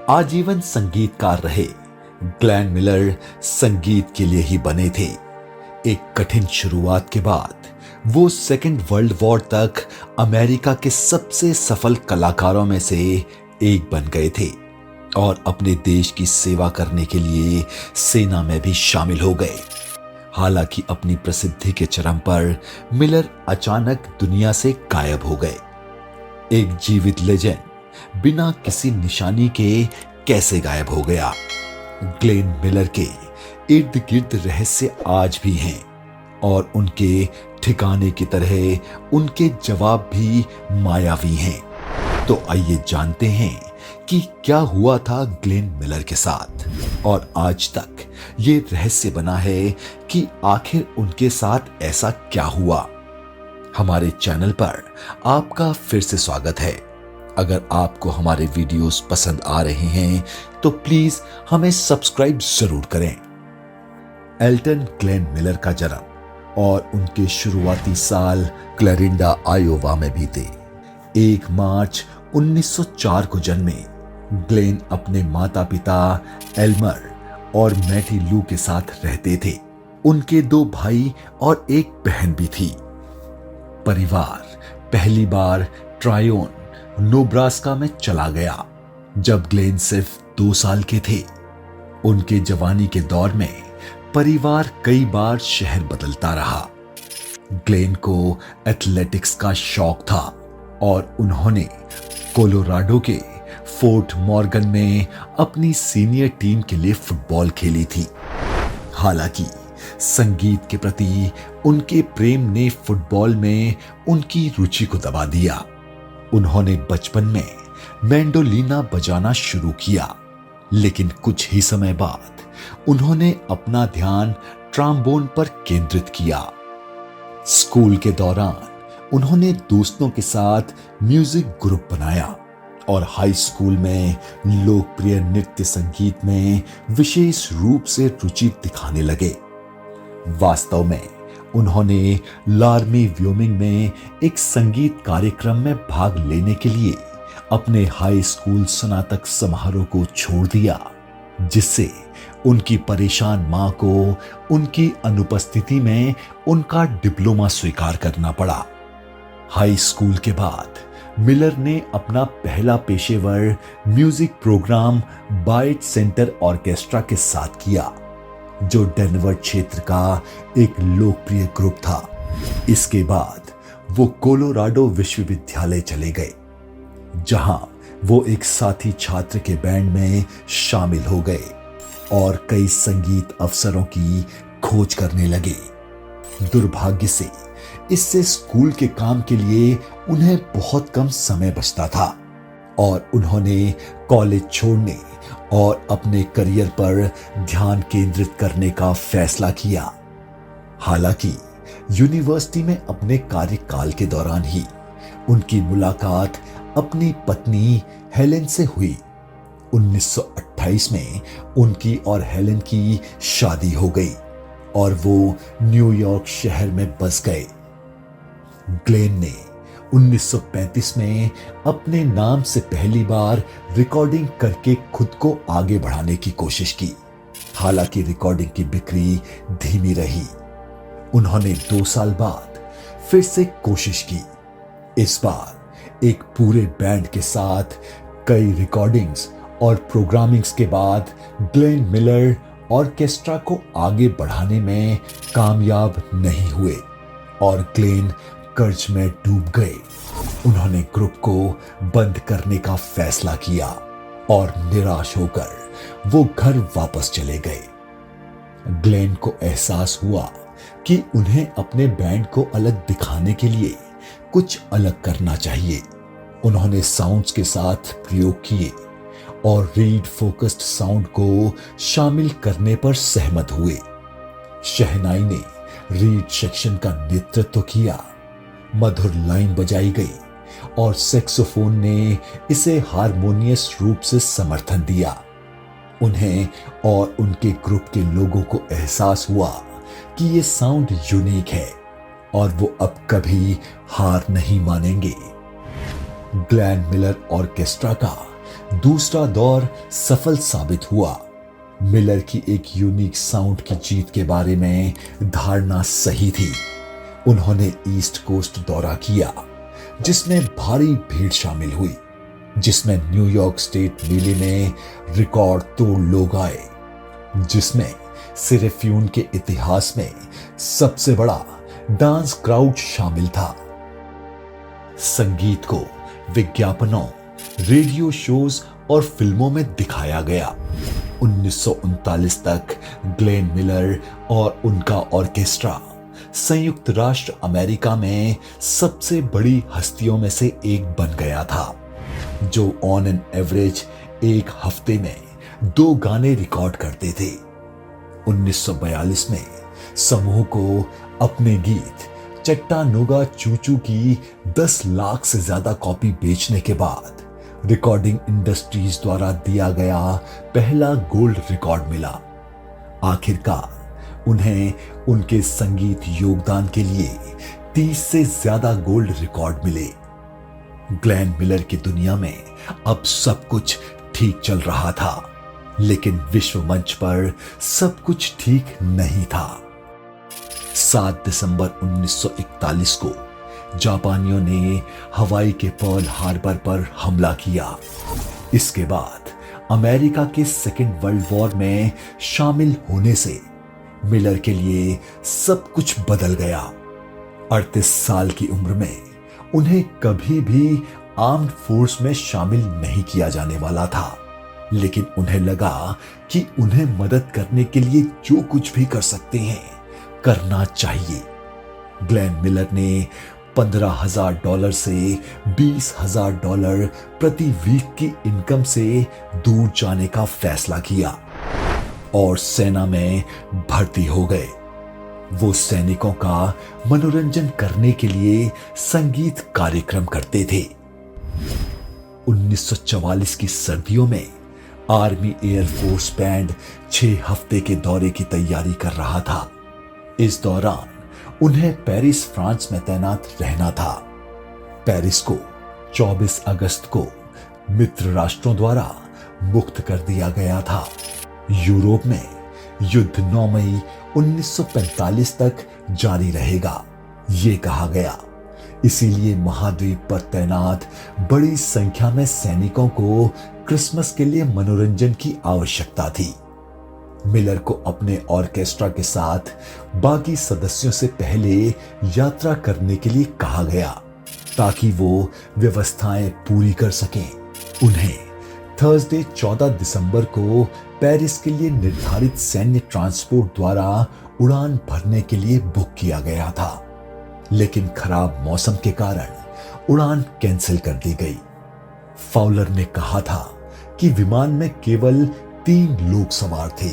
आजीवन संगीतकार रहे। ग्लेन मिलर संगीत के लिए ही बने थे। एक कठिन शुरुआत के बाद वो सेकेंड वर्ल्ड वॉर तक अमेरिका के सबसे सफल कलाकारों में से एक बन गए थे और अपने देश की सेवा करने के लिए सेना में भी शामिल हो गए। हालांकि अपनी प्रसिद्धि के चरम पर मिलर अचानक दुनिया से गायब हो गए। एक जीवित लेजेंड बिना किसी निशानी के कैसे गायब हो गया? ग्लेन मिलर के इर्द गिर्द रहस्य आज भी हैं और उनके ठिकाने की तरह उनके जवाब भी मायावी हैं। तो आइए जानते हैं कि क्या हुआ था ग्लेन मिलर के साथ और आज तक ये रहस्य बना है कि आखिर उनके साथ ऐसा क्या हुआ। हमारे चैनल पर आपका फिर से स्वागत है। अगर आपको हमारे वीडियोस पसंद आ रहे हैं तो प्लीज हमें सब्सक्राइब जरूर करें। एल्टन ग्लेन मिलर का जन्म और उनके शुरुआती साल क्लैरिंडा, आयोवा में बीते। 1 मार्च 1904 को जन्मे ग्लेन अपने माता पिता एल्मर और मैटी लू के साथ रहते थे। उनके 2 भाई और एक बहन भी थी। परिवार पहली बार ट्रायोन, नोब्रास्का में चला गया जब ग्लेन सिर्फ 2 साल के थे। उनके जवानी के दौर में परिवार कई बार शहर बदलता रहा। ग्लेन को एथलेटिक्स का शौक था और उन्होंने कोलोराडो के फोर्ट मॉर्गन में अपनी सीनियर टीम के लिए फुटबॉल खेली थी। हालांकि संगीत के प्रति उनके प्रेम ने फुटबॉल में उनकी रुचि को दबा दिया। उन्होंने बचपन में मैंडोलिना बजाना शुरू किया, लेकिन कुछ ही समय बाद उन्होंने अपना ध्यान ट्रम्बोन पर केंद्रित किया। स्कूल के दौरान उन्होंने दोस्तों के साथ म्यूजिक ग्रुप बनाया और हाई स्कूल में लोकप्रिय नृत्य संगीत में विशेष रूप से रुचि दिखाने लगे। वास्तव में उन्होंने लार्मी व्योमिंग में एक संगीत कार्यक्रम में भाग लेने के लिए अपने हाई स्कूल स्नातक समारोह को छोड़ दिया, जिससे उनकी परेशान मां को उनकी अनुपस्थिति में उनका डिप्लोमा स्वीकार करना पड़ा। हाई स्कूल के बाद मिलर ने अपना पहला पेशेवर music programme bite centre orchestra के साथ किया, जो डेनवर क्षेत्र का एक लोकप्रिय ग्रुप था। इसके बाद वो कोलोराडो विश्वविद्यालय चले गए, जहां वो एक साथी छात्र के बैंड में शामिल हो गए और कई संगीत अवसरों की खोज करने लगे। दुर्भाग्य से इससे स्कूल के काम के लिए उन्हें बहुत कम समय बचता था और उन्होंने कॉलेज छोड़ने और अपने करियर पर ध्यान केंद्रित करने का फैसला किया। हालांकि यूनिवर्सिटी में अपने कार्यकाल के दौरान ही उनकी मुलाकात अपनी पत्नी हेलेन से हुई। 1928 में उनकी और हेलेन की शादी हो गई और वो न्यूयॉर्क शहर में बस गए। ग्लेन ने 1935 में अपने नाम से पहली बार रिकॉर्डिंग करके खुद को आगे बढ़ाने की कोशिश की। हालांकि रिकॉर्डिंग की बिक्री धीमी रही। उन्होंने 2 साल बाद फिर से कोशिश की। इस बार एक पूरे बैंड के साथ कई रिकॉर्डिंग्स और प्रोग्रामिंग्स के बाद ग्लेन मिलर ऑर्केस्ट्रा को आगे बढ़ाने में कामयाब नहीं हुए और ग्लेन कर्ज में डूब गए। उन्होंने ग्रुप को बंद करने का फैसला किया और निराश होकर वो घर वापस चले गए। ग्लेन को एहसास हुआ कि उन्हें अपने बैंड को अलग दिखाने के लिए कुछ अलग करना चाहिए। उन्होंने साउंड्स के साथ प्रयोग किए और रीड फोकस्ड साउंड को शामिल करने पर सहमत हुए। शहनाई ने रीड सेक्शन का नेतृत्व किया, मधुर लाइन बजाई गई और सैक्सोफोन ने इसे हारमोनियस रूप से समर्थन दिया। उन्हें और उनके ग्रुप के लोगों को एहसास हुआ कि ये साउंड यूनिक है और वो अब कभी हार नहीं मानेंगे। ग्लेन मिलर ऑर्केस्ट्रा का दूसरा दौर सफल साबित हुआ। मिलर की एक यूनिक साउंड की जीत के बारे में धारणा सही थी। उन्होंने ईस्ट कोस्ट दौरा किया, जिसमें भारी भीड़ शामिल हुई, जिसमें न्यूयॉर्क स्टेट मेले में रिकॉर्ड तोड़ लोग आए, जिसमें सिरेफ्यून के इतिहास में सबसे बड़ा डांस क्राउड शामिल था। संगीत को विज्ञापनों, रेडियो शोज और फिल्मों में दिखाया गया। 1939 तक ग्लेन मिलर और उनका ऑर्केस्ट्रा संयुक्त राष्ट्र अमेरिका में सबसे बड़ी हस्तियों में से एक बन गया था, जो ऑन एन एवरेज एक हफ्ते में 2 गाने रिकॉर्ड करते थे। 1942 में समूह को अपने गीत चट्टानूगा चूचू की 10 लाख से ज्यादा कॉपी बेचने के बाद रिकॉर्डिंग इंडस्ट्रीज द्वारा दिया गया पहला गोल्ड रिकॉर्ड मिला। आखिरकार उन्हें उनके संगीत योगदान के लिए 30 से ज्यादा गोल्ड रिकॉर्ड मिले। ग्लेन मिलर की दुनिया में अब सब कुछ ठीक चल रहा था, लेकिन विश्व मंच पर सब कुछ ठीक नहीं था। 7 दिसंबर 1941 को जापानियों ने हवाई के पर्ल हार्बर पर हमला किया। इसके बाद अमेरिका के सेकेंड वर्ल्ड वॉर में शामिल होने से मिलर के लिए सब कुछ बदल गया। 38 साल की उम्र में उन्हें कभी भी आर्म्ड फोर्स में शामिल नहीं किया जाने वाला था, लेकिन उन्हें लगा कि उन्हें मदद करने के लिए जो कुछ भी कर सकते हैं करना चाहिए। ग्लेन मिलर ने $15,000 से $20,000 प्रति वीक की इनकम से दूर जाने का फैसला किया और सेना में भर्ती हो गए। वो सैनिकों का मनोरंजन करने के लिए संगीत कार्यक्रम करते थे। 1944 की सर्दियों में आर्मी एयरफोर्स बैंड 6 हफ्ते के दौरे की तैयारी कर रहा था। इस दौरान उन्हें पेरिस फ्रांस में तैनात रहना था। पेरिस को 24 अगस्त को मित्र राष्ट्रों द्वारा मुक्त कर दिया गया था। यूरोप में युद्ध 9 मई 1945 तक जारी रहेगा, ये कहा गया। इसीलिए महाद्वीप पर तैनात बड़ी संख्या में सैनिकों को क्रिसमस के लिए मनोरंजन की आवश्यकता थी। मिलर को अपने ऑर्केस्ट्रा के साथ बाकी सदस्यों से पहले यात्रा करने के लिए कहा गया, ताकि वो व्यवस्थाएं पूरी कर सकें। उन्हें थर्सडे 14 दिसंबर को पेरिस के लिए निर्धारित सैन्य ट्रांसपोर्ट द्वारा उड़ान भरने के लिए बुक किया गया था, लेकिन खराब मौसम के कारण उड़ान कैंसिल कर दी गई। फाउलर ने कहा था कि विमान में केवल 3 लोग सवार थे,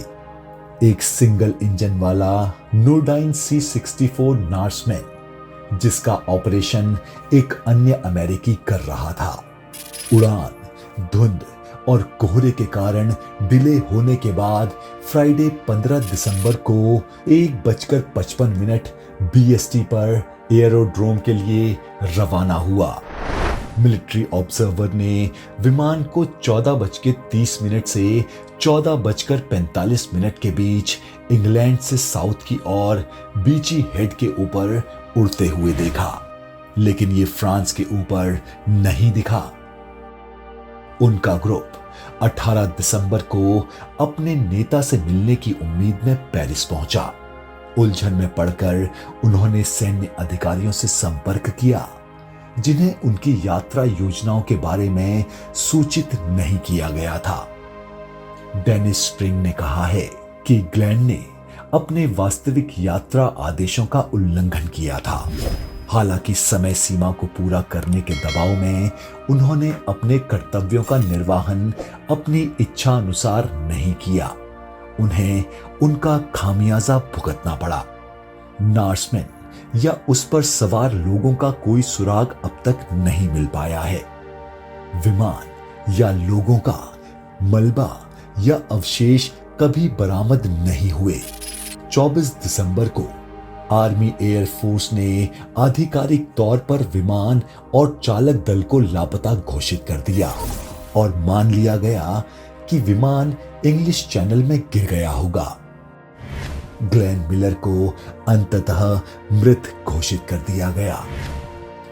एक सिंगल इंजन वाला नोर्डाइन C-64 नार्समैन, जिसका ऑपरेशन एक अन्य अमेरिकी कर रहा था। उड़ान धुंध और कोहरे के कारण डिले होने के बाद फ्राइडे 15 दिसंबर को 1:55 BST पर एयरोड्रोम के लिए रवाना हुआ। मिलिट्री ऑब्जर्वर ने विमान को 14:30 से 14:45 के बीच इंग्लैंड से साउथ की ओर बीची हेड के ऊपर उड़ते हुए देखा, लेकिन ये फ्रांस के ऊपर नहीं दिखा। उनका ग्रुप 18 दिसंबर को अपने नेता से मिलने की उम्मीद में पेरिस पहुंचा। उलझन में पड़कर उन्होंने सैन्य अधिकारियों से संपर्क किया, जिन्हें उनकी यात्रा योजनाओं के बारे में सूचित नहीं किया गया था। डेनिस स्प्रिंग ने कहा है कि ग्लेन ने अपने वास्तविक यात्रा आदेशों का उल्लंघन किया था। हालांकि समय सीमा को पूरा करने के दबाव में उन्होंने अपने कर्तव्यों का निर्वहन अपनी इच्छा अनुसार नहीं किया। उन्हें उनका खामियाजा भुगतना पड़ा। नार्समैन या उस पर सवार लोगों का कोई सुराग अब तक नहीं मिल पाया है। विमान या लोगों का मलबा या अवशेष कभी बरामद नहीं हुए। 24 दिसंबर को आर्मी एयर फोर्स ने आधिकारिक तौर पर विमान और चालक दल को लापता घोषित कर दिया। और मान लिया गया कि विमान इंग्लिश चैनल में गिर गया होगा। ग्लेन मिलर को अंततः मृत घोषित कर दिया गया।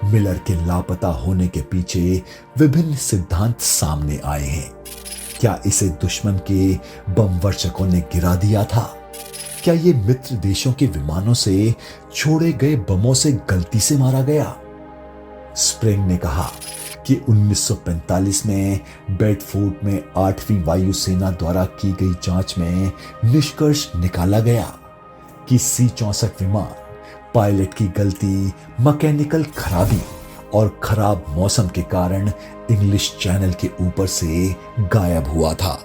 मिलर के लापता होने के पीछे विभिन्न सिद्धांत सामने आए हैं। क्या इसे दुश्मन के बम वर्षकों ने गिरा दिया था? क्या ये मित्र देशों के विमानों से छोड़े गए बमों से गलती से मारा गया? स्प्रिंग ने कहा कि 1945 में बेडफोर्ड में 8वीं वायुसेना द्वारा की गई जांच में निष्कर्ष निकाला गया कि C-64 विमान पायलट की गलती, मैकेनिकल खराबी और खराब मौसम के कारण इंग्लिश चैनल के ऊपर से गायब हुआ था,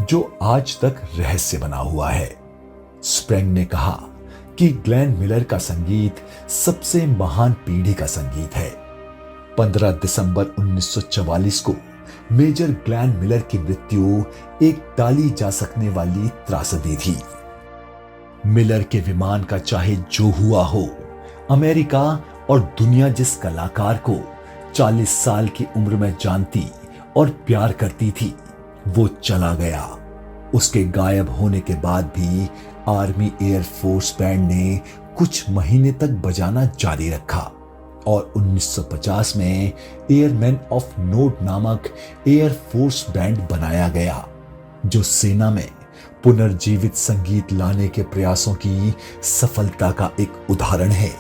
जो आज तक रहस्य बना हुआ है। स्प्रिंग ने कहा कि ग्लेन मिलर का संगीत सबसे महान पीढ़ी का संगीत है। 15 दिसंबर 1944 को मेजर ग्लेन मिलर की मृत्यु एक टाली जा सकने वाली त्रासदी थी। मिलर के विमान का चाहे जो हुआ हो, अमेरिका और दुनिया जिस कलाकार को 40 साल की उम्र में जानती और प्यार करती थी, वो चला गया। उसके गायब होने के बाद भी आर्मी एयर फोर्स बैंड ने कुछ महीने तक बजाना जारी रखा और 1950 में एयरमैन ऑफ नोट नामक एयर फोर्स बैंड बनाया गया, जो सेना में पुनर्जीवित संगीत लाने के प्रयासों की सफलता का एक उदाहरण है।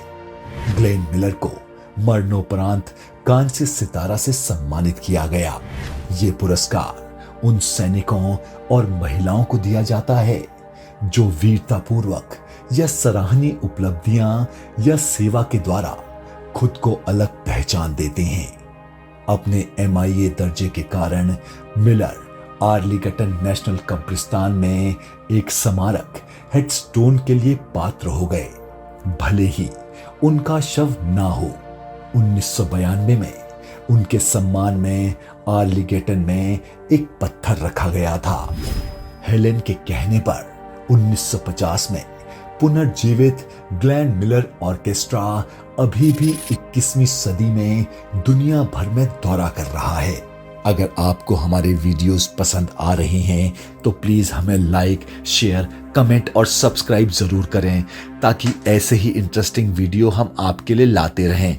ग्लेन मिलर को मरणोपरांत कांस्य सितारा से सम्मानित किया गया। ये पुरस्कार उन सैनिकों और महिलाओं को दिया जाता है जो वीरतापूर्वक या सराहनीय उपलब्धियां या सेवा के द्वारा खुद को अलग पहचान देते हैं। अपने MIA दर्जे के कारण मिलर आर्लिंगटन नेशनल कब्रिस्तान में एक स्मारक हेडस्टोन के लिए पात्र हो गए, भले ही उनका शव ना हो। 1992 में उनके सम्मान में आर्लिंगटन में एक पत्थर रखा गया था। हेलेन के कहने पर 1950 में पुनर्जीवित ग्लेन मिलर ऑर्केस्ट्रा अभी भी 21वीं सदी में दुनिया भर में दौरा कर रहा है। अगर आपको हमारे वीडियोस पसंद आ रहे हैं तो प्लीज हमें लाइक, शेयर, कमेंट और सब्सक्राइब जरूर करें, ताकि ऐसे ही इंटरेस्टिंग वीडियो हम आपके लिए लाते रहें।